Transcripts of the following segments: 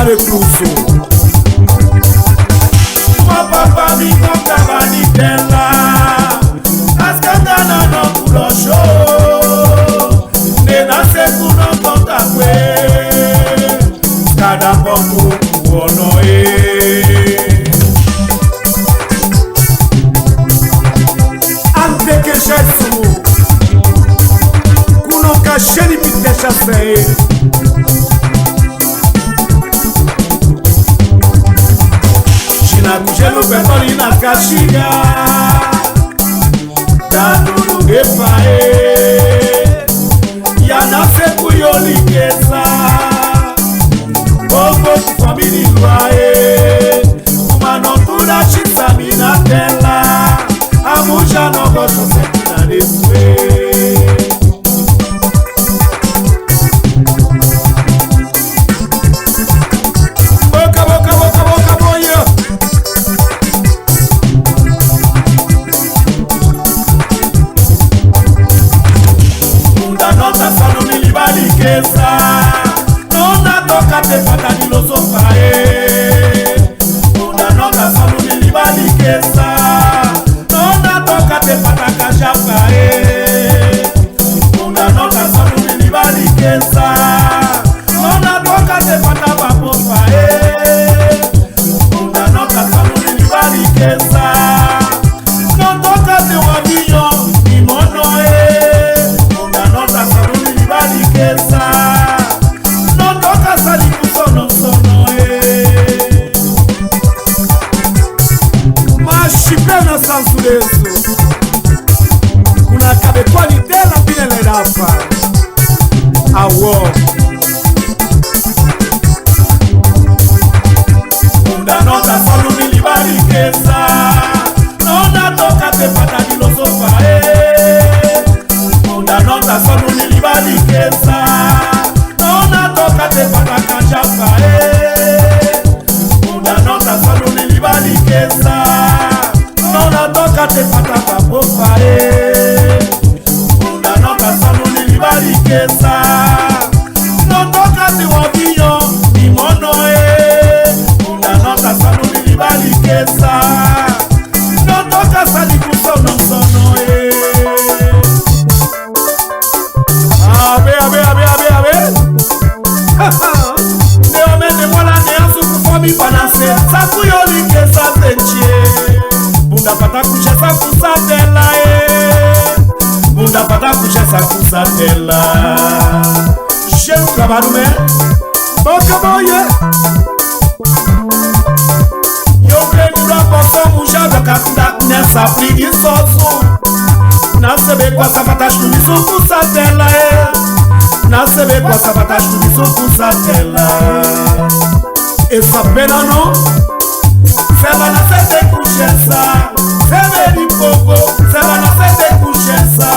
recluso. Mon papa mi contava di tela, ascandana no culocho, ne nasce cuno conta que, cada ponto uono Ante que Jesus, kuno kasheni pitesha sei. Na kujelo petoli na kashiga Danulu gefae Ya na seku yolikeza Bobo famili luae Umano tuna chisami na tela Amuja no gosho seki na deswe Nona toca te pata di lo sofae Una nota sanu ni libali kesa Nona toca te pata kashafae Una nota sanu ni libali kesa Nona toca te pata papofae Una nota sanu ni libali kesa Non toca te wabiyo ni monoe Una nota sanu ni libali kesa Mashipena sansulezo kuna kabe qualite la fine le rafa awo Una nota solo mi libali kesa Nona toca te pata di lo sofae Una nota solo mi libali kesa Nona toca te pata kashafae Una nota solo mi libali kesa Nona toca te pata papofae Una nota solo mi libali kesa No toca te wabiyo ni monoe Una nota solo mi libali kesa No toca sali kusono sonoe abe Neo mende mwala ne asu kufomi panase Saku yoli kesa tenchie Bunda pata kusha saku satela Bunda pata kusha saku satela Jem kabarume boka boye Yo krenura poso musha kakunda kunesa pligi soso Nasebe kwa sapata shkumi suku satela Nasebe kwa sapata shkumi suku satela esa pena no Seba na sete kushesa Sebe di popo Seba na sete kushesa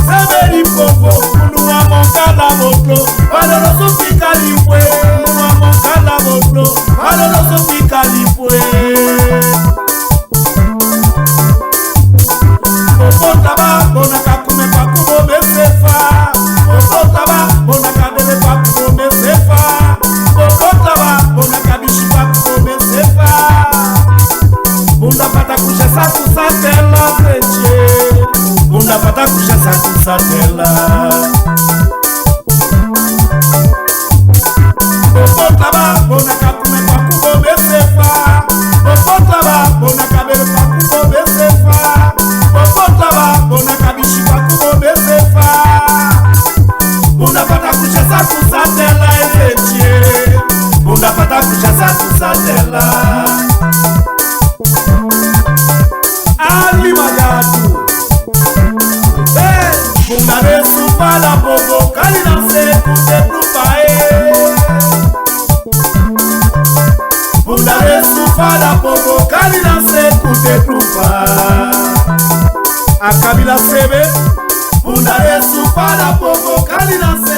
Sebe di popo Unua monkala botlo Palo no supika lipwe Unua monkala botlo Palo no supika lipwe Popo taba Bona kakume pakubo mesefa Popo taba Bona kabele pakubo mesefa Popo taba Bona kabishi pakubo mesefa Bunda pata kusha saku satela freche Bunda pata kusha saku satela Popo taba bona kakume pakubo mesefa Popo taba bona kabele pakubo mesefa Popo taba bona kabishi pakubo mesefa Bunda pata kusha saku satela freche Bunda pata kusha saku satela Ali magadu Bunda resu pala bobo Kali na se kute prupae Bunda resu pala bobo Kali na se kute prupa Akabila sebe Bunda resu pala bobo Kali na se